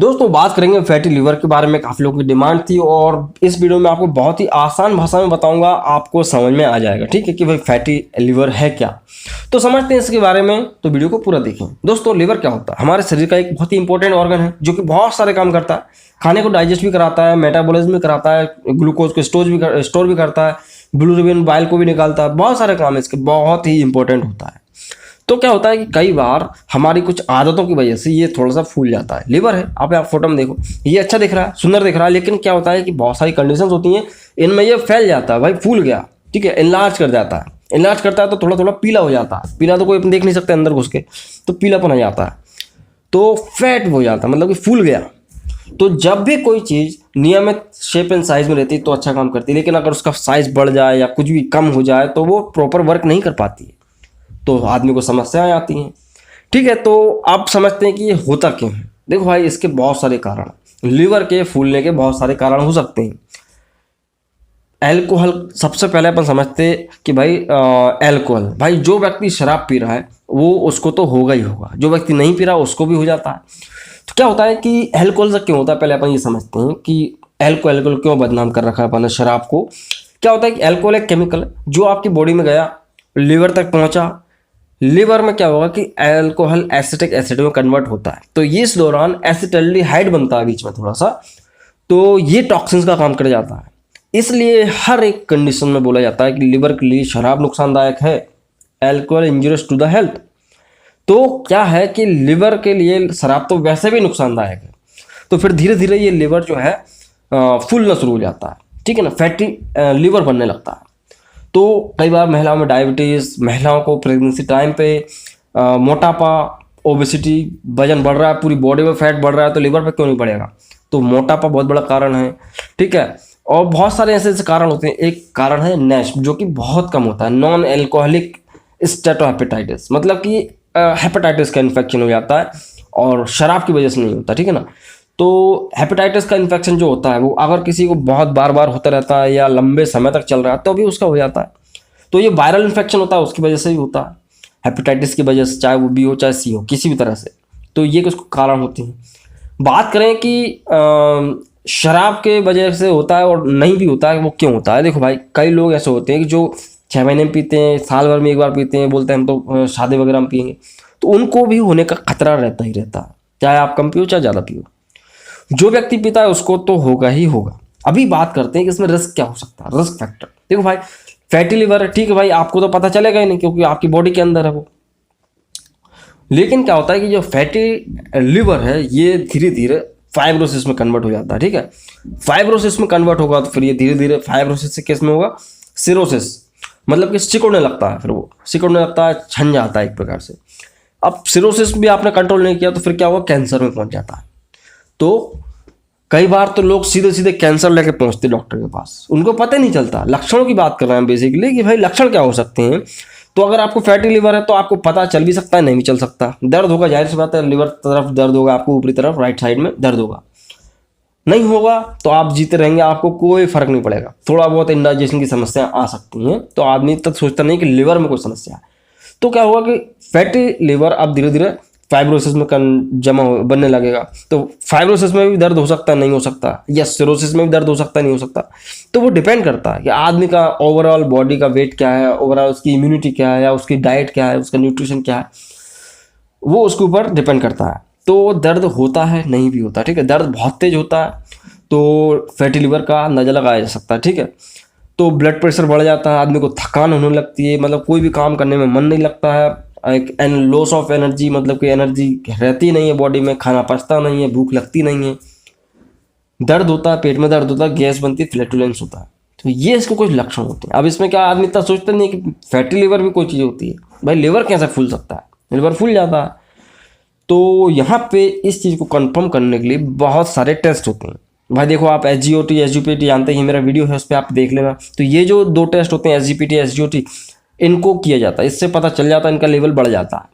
दोस्तों बात करेंगे फैटी लिवर के बारे में। काफ़ी लोगों की डिमांड थी और इस वीडियो में आपको बहुत ही आसान भाषा में बताऊंगा, आपको समझ में आ जाएगा। ठीक है कि भाई फैटी लिवर है क्या। तो समझते हैं इसके बारे में, तो वीडियो को पूरा देखें। दोस्तों लिवर क्या होता है? हमारे शरीर का एक बहुत ही इंपॉर्टेंट ऑर्गन है जो कि बहुत सारे काम करता है। खाने को डाइजेस्ट भी कराता है, मेटाबॉलिज्म भी कराता है, ग्लूकोज को स्टोर भी करता है, बिलिरुबिन बाइल को भी निकालता है। बहुत सारे काम इसके बहुत ही इंपॉर्टेंट होता है। तो क्या होता है कि कई बार हमारी कुछ आदतों की वजह से ये थोड़ा सा फूल जाता है। लिवर है, आप फोटो में देखो, ये अच्छा दिख रहा है, सुंदर दिख रहा है, लेकिन क्या होता है कि बहुत सारी कंडीशंस होती हैं, इनमें ये फैल जाता है। भाई फूल गया, ठीक है, इनलार्ज कर जाता है। इनलार्ज करता है तो थोड़ा थोड़ा पीला हो जाता है। पीला तो कोई देख नहीं सकते अंदर घुस के, तो पीलापन आ जाता है, तो फैट हो जाता है, मतलब कि फूल गया। तो जब भी कोई चीज़ नियमित शेप एंड साइज में रहती है तो अच्छा काम करती है, लेकिन अगर उसका साइज बढ़ जाए या कुछ भी कम हो जाए तो वो प्रॉपर वर्क नहीं कर पाती है, तो आदमी को समस्याएं आती हैं। ठीक है, तो आप समझते हैं कि ये होता क्यों है। देखो भाई, इसके बहुत सारे कारण, लिवर के फूलने के बहुत सारे कारण हो सकते हैं। अल्कोहल, सबसे पहले अपन समझते हैं कि भाई अल्कोहल, भाई जो व्यक्ति शराब पी रहा है वो उसको तो होगा ही होगा, जो व्यक्ति नहीं पी रहा उसको भी हो जाता है। तो क्या होता है कि अल्कोहल से क्यों होता है, पहले अपन ये समझते हैं कि अल्कोहल क्यों बदनाम कर रखा है अपन ने शराब को। क्या होता है कि अल्कोहल एक केमिकल जो आपकी बॉडी में गया, लिवर तक पहुंचा, लिवर में क्या होगा कि अल्कोहल एसिटिक एसिड में कन्वर्ट होता है, तो ये इस दौरान एसिटाल्डिहाइड बनता है बीच में थोड़ा सा, तो ये टॉक्सिन्स का काम कर जाता है। इसलिए हर एक कंडीशन में बोला जाता है कि लिवर के लिए शराब नुकसानदायक है, alcohol injurious to the health. तो क्या है कि लिवर के लिए शराब तो वैसे भी नुकसानदायक है, तो फिर धीरे धीरे ये लिवर जो है फूलना शुरू हो जाता है। ठीक है ना, फैटी लिवर बनने लगता है। तो कई बार महिलाओं में डायबिटीज़, महिलाओं को प्रेगनेंसी टाइम पे मोटापा, ओबेसिटी, वजन बढ़ रहा है, पूरी बॉडी में फैट बढ़ रहा है, तो लिवर पे क्यों नहीं बढ़ेगा। तो मोटापा बहुत बड़ा कारण है। ठीक है, और बहुत सारे ऐसे ऐसे कारण होते हैं। एक कारण है नैश, जो कि बहुत कम होता है, नॉन एल्कोहलिक स्टेटोहेपेटाइटिस, मतलब कि हेपेटाइटिस का इन्फेक्शन हो जाता है और शराब की वजह से नहीं होता। ठीक है ना, तो हेपेटाइटिस का इन्फेक्शन जो होता है वो अगर किसी को बहुत बार बार होता रहता है या लंबे समय तक चल रहा है तो भी उसका हो जाता है। तो ये वायरल इन्फेक्शन होता है, उसकी वजह से भी होता है, हेपेटाइटिस की वजह से, चाहे वो बी हो चाहे सी हो, किसी भी तरह से। तो ये कुछ कारण होते हैं। बात करें कि शराब के वजह से होता है और नहीं भी होता है, वो क्यों होता है। देखो भाई, कई लोग ऐसे होते हैं कि जो 6 महीने में पीते हैं, साल भर में एक बार पीते हैं, बोलते हैं हम तो शादी वगैरह में पियेंगे, तो उनको भी होने का खतरा रहता ही रहता है, चाहे आप कम पियो चाहे ज़्यादा पियो। जो व्यक्ति पीता है उसको तो होगा ही होगा। अभी बात करते हैं कि इसमें रिस्क क्या हो सकता है, रिस्क फैक्टर। देखो भाई, फैटी लिवर है, ठीक है भाई, आपको तो पता चलेगा ही नहीं क्योंकि आपकी बॉडी के अंदर है वो। लेकिन क्या होता है कि जो फैटी लिवर है ये धीरे धीरे फाइब्रोसिस में कन्वर्ट हो जाता है। ठीक है, फाइब्रोसिस में कन्वर्ट होगा तो फिर ये धीरे धीरे फाइब्रोसिस से किस में होगा, सिरोसिस, मतलब कि सिकुड़ने लगता है, फिर वो सिकुड़ने लगता है, छन जाता है एक प्रकार से। अब सिरोसिस भी आपने कंट्रोल नहीं किया तो फिर क्या होगा, कैंसर में पहुंच जाता है। तो कई बार तो लोग सीधे सीधे कैंसर लेके पहुंचते डॉक्टर के पास, उनको पता नहीं चलता। लक्षणों की बात कर रहे हैं बेसिकली कि भाई लक्षण क्या हो सकते हैं। तो अगर आपको फैटी लिवर है तो आपको पता चल भी सकता है, नहीं भी चल सकता। दर्द होगा, जाहिर सी बात है, लिवर तरफ दर्द होगा, आपको ऊपरी तरफ राइट साइड में दर्द होगा। नहीं होगा तो आप जीते रहेंगे, आपको कोई फर्क नहीं पड़ेगा। थोड़ा बहुत इंडाइजेशन की समस्या आ सकती हैं, तो आदमी तक सोचता नहीं कि लिवर में कोई समस्या है। तो क्या होगा कि फैटी लिवर अब धीरे धीरे फाइब्रोसिस में बनने लगेगा। तो फाइब्रोसिस में भी दर्द हो सकता है, नहीं हो सकता, या सिरोसिस में भी दर्द हो सकता है, नहीं हो सकता। तो वो डिपेंड करता है कि आदमी का ओवरऑल बॉडी का वेट क्या है, ओवरऑल उसकी इम्यूनिटी क्या है, या उसकी डाइट क्या है, उसका न्यूट्रिशन क्या है, वो उसके ऊपर डिपेंड करता है। तो दर्द होता है, नहीं भी होता। ठीक है, दर्द बहुत तेज होता है तो फैटी लिवर का अंदाजा लगाया जा सकता है। ठीक है, तो ब्लड प्रेशर बढ़ जाता है, आदमी को थकान होने लगती है, मतलब कोई भी काम करने में मन नहीं लगता है, एक लॉस ऑफ एनर्जी, मतलब कि एनर्जी रहती नहीं है बॉडी में, खाना पचता नहीं है, भूख लगती नहीं है, दर्द होता है, पेट में दर्द होता है, गैस बनती है, फ्लैटुलेंस होता है। तो ये इसके कुछ लक्षण होते हैं। अब इसमें क्या आदमी इतना सोचता नहीं कि फैटी लिवर भी कोई चीज़ होती है। भाई लिवर कैसे फूल सकता है, लिवर फूल जाता है। तो यहाँ पे इस चीज़ को कंफर्म करने के लिए बहुत सारे टेस्ट होते हैं। भाई देखो, आप SGOT SGPT जानते ही, मेरा वीडियो है उस पर आप देख लेना। तो ये जो 2 टेस्ट होते हैं, SGPT SGOT, इनको किया जाता है, इससे पता चल जाता है, इनका लेवल बढ़ जाता है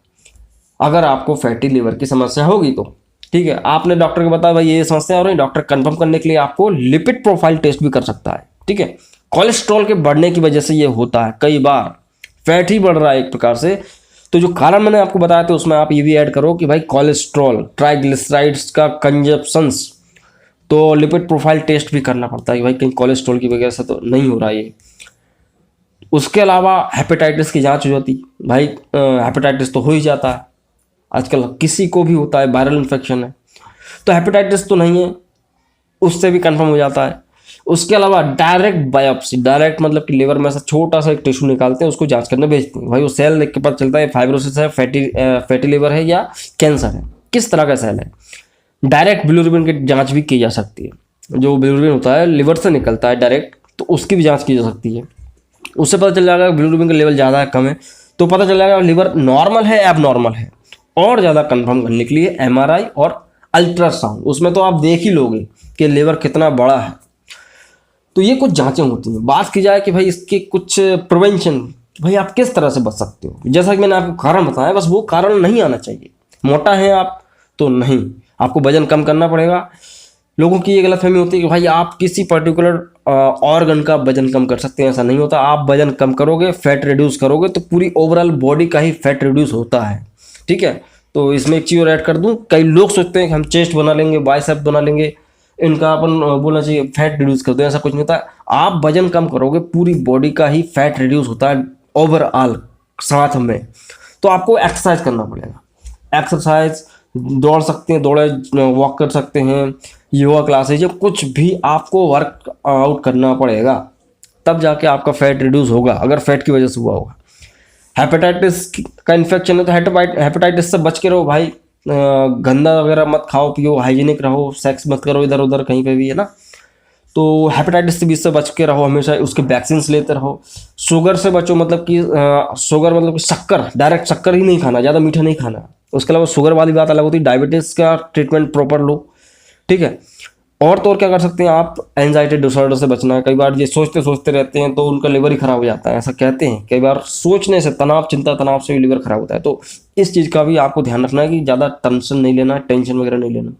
अगर आपको फैटी लिवर की समस्या होगी तो। ठीक है, आपने डॉक्टर को बताया भाई ये समस्या हो रही है, डॉक्टर कंफर्म करने के लिए आपको लिपिड प्रोफाइल टेस्ट भी कर सकता है। ठीक है, कोलेस्ट्रॉल के बढ़ने की वजह से ये होता है, कई बार फैट ही बढ़ रहा है एक प्रकार से, तो जो कारण मैंने आपको बताया था उसमें आप ये भी ऐड करो कि भाई कोलेस्ट्रॉल, ट्राइग्लिसराइड्स का कंजप्शंस, तो लिपिड प्रोफाइल टेस्ट भी करना पड़ता है कि भाई कहीं कोलेस्ट्रॉल की वजह से तो नहीं हो रहा है ये। उसके अलावा हेपेटाइटिस की जांच हो जाती भाई, हेपेटाइटिस तो हो ही जाता है आजकल, किसी को भी होता है, वायरल इन्फेक्शन है, तो हेपेटाइटिस तो नहीं है, उससे भी कंफर्म हो जाता है। उसके अलावा डायरेक्ट बायोप्सी, डायरेक्ट मतलब कि लिवर में से छोटा सा एक टिश्यू निकालते हैं, उसको जांच करने भेजते हैं, भाई वो सेल देख के पता चलता है फाइब्रोसिस है, फैटी लिवर है या कैंसर है, किस तरह का सेल है। डायरेक्ट बिलिरुबिन की जांच भी की जा सकती है, जो बिलिरुबिन होता है लिवर से निकलता है डायरेक्ट, तो उसकी भी जांच की जा सकती है। उससे पता चल जाएगा बिलिरुबिन का लेवल ज़्यादा है कम है, तो पता चल जाएगा लिवर नॉर्मल है एब नॉर्मल है। और ज़्यादा कंफर्म करने के लिए एमआरआई और अल्ट्रासाउंड, उसमें तो आप देख ही लोगे कि लिवर कितना बड़ा है। तो ये कुछ जांचें होती हैं। बात की जाए कि भाई इसके कुछ प्रिवेंशन, भाई आप किस तरह से बच सकते हो, जैसा कि मैंने आपको कारण बताया, बस वो कारण नहीं आना चाहिए। मोटा है आप तो नहीं, आपको वजन कम करना पड़ेगा। लोगों की ये गलतफहमी होती है कि भाई आप किसी पर्टिकुलर ऑर्गन का वजन कम कर सकते हैं, ऐसा नहीं होता। आप वजन कम करोगे, फैट रिड्यूस करोगे, तो पूरी ओवरऑल बॉडी का ही फैट रिड्यूस होता है, ठीक है। तो इसमें एक चीज़ और ऐड कर दूं, कई लोग सोचते हैं कि हम चेस्ट बना लेंगे, बाइसेप बना लेंगे, इनका अपन बोलना चाहिए फैट रिड्यूस कर दो, ऐसा कुछ नहीं होता। आप वजन कम करोगे, पूरी बॉडी का ही फैट रिड्यूस होता है ओवरऑल साथ में। तो आपको एक्सरसाइज करना पड़ेगा, एक्सरसाइज, दौड़ सकते हैं, दौड़े, वॉक कर सकते हैं, योगा क्लासेज, या कुछ भी आपको वर्क आउट करना पड़ेगा, तब जाके आपका फैट रिड्यूस होगा, अगर फैट की वजह से हुआ होगा। हेपेटाइटिस का इन्फेक्शन है तो हेपेटाइटिस से बच के रहो भाई, गंदा वगैरह मत खाओ पियो, हाइजीनिक रहो, सेक्स मत करो इधर उधर कहीं पे भी, है ना। तो हेपेटाइटिस से भी इससे बच के रहो हमेशा, उसके वैक्सीन लेते रहो। शुगर से बचो, मतलब कि शुगर मतलब कि शक्कर, डायरेक्ट शक्कर ही नहीं खाना, ज़्यादा मीठा नहीं खाना। उसके अलावा शुगर वाली बात अलग होती है, डायबिटीज़ का ट्रीटमेंट प्रॉपर लो, ठीक है। और तो और क्या कर सकते हैं आप, एंजाइटी डिसऑर्डर से बचना है। कई बार ये सोचते सोचते रहते हैं तो उनका लिवर ही खराब हो जाता है, ऐसा कहते हैं। कई बार सोचने से, तनाव, चिंता तनाव से भी लिवर खराब होता है। तो इस चीज़ का भी आपको ध्यान रखना है कि ज़्यादा टेंशन नहीं लेना, टेंशन वगैरह नहीं लेना।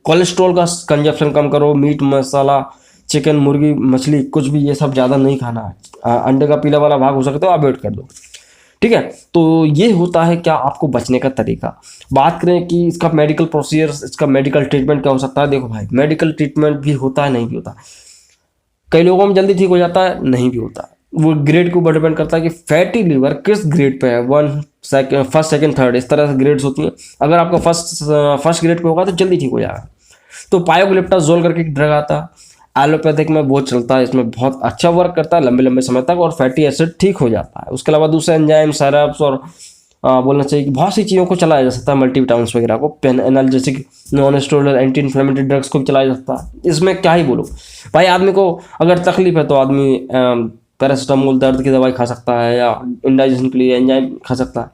कोलेस्ट्रॉल का कंजप्शन कम करो, मीट मसाला, चिकन, मुर्गी, मछली, कुछ भी ये सब ज़्यादा नहीं खाना है। अंडे का पीला वाला भाग हो सकता है अवॉइड कर दो, ठीक है। तो ये होता है क्या आपको बचने का तरीका। बात करें कि इसका मेडिकल प्रोसीजर, इसका मेडिकल ट्रीटमेंट क्या हो सकता है। देखो भाई, मेडिकल ट्रीटमेंट भी होता है, नहीं भी होता। कई लोगों में जल्दी ठीक हो जाता है, नहीं भी होता। वो ग्रेड के ऊपर डिपेंड करता है कि फैटी लीवर किस ग्रेड पे है, 1, फर्स्ट, सेकंड, थर्ड, इस तरह से ग्रेड्स होती हैं। अगर आपका फर्स्ट ग्रेड पे होगा तो जल्दी ठीक हो जाएगा। तो पायोग्लिप्टाजोल करके एक ड्रग आता है, एलोपैथिक में बहुत चलता है, इसमें बहुत अच्छा वर्क करता है लंबे लंबे समय तक, और फैटी एसिड ठीक हो जाता है। उसके अलावा दूसरे एंजाइम, सिरप्स और बोलना चाहिए कि बहुत सी चीज़ों को चलाया जा सकता है, मल्टीविटामिन्स वगैरह को, pain analgesic, non steroidal, anti inflammatory drugs को भी चलाया जा सकता है। इसमें क्या ही बोलो भाई, आदमी को अगर तकलीफ है तो आदमी पैरासीटामोल, दर्द की दवाई खा सकता है, या इंडाइजेशन के लिए एंजाइम खा सकता है।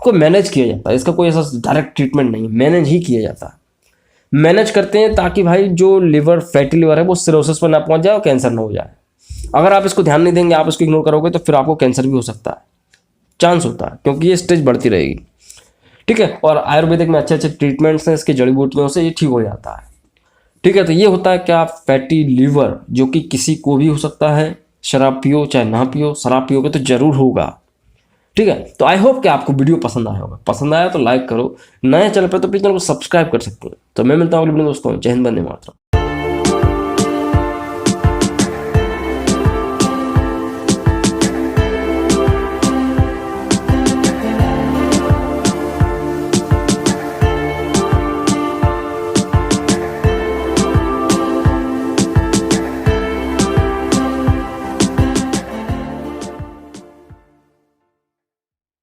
को मैनेज किया जाता है, इसका कोई ऐसा डायरेक्ट ट्रीटमेंट नहीं, मैनेज ही किया जाता है। मैनेज करते हैं ताकि भाई जो लिवर, फैटी लिवर है वो सिरोसिस पर ना पहुंच जाए और कैंसर ना हो जाए। अगर आप इसको ध्यान नहीं देंगे, आप इसको इग्नोर करोगे, तो फिर आपको कैंसर भी हो सकता है, चांस होता है, क्योंकि ये स्टेज बढ़ती रहेगी, ठीक है। और आयुर्वेदिक में अच्छे अच्छे ट्रीटमेंट्स हैं, इसके जड़ी बूटियों से ये ठीक हो जाता है, ठीक है। तो ये होता है क्या, फैटी लीवर, जो कि किसी को भी हो सकता है, शराब पियो चाहे ना पियो, शराब पियोगे तो जरूर होगा, ठीक है। तो आई होप कि आपको वीडियो पसंद आया होगा। पसंद आया तो लाइक करो, नए चैनल पर तो प्लीज चैनल को सब्सक्राइब कर सकते हैं। तो मैं मिलता हूँ अगले दोस्तों, जय हिंद, वंदे मातरम।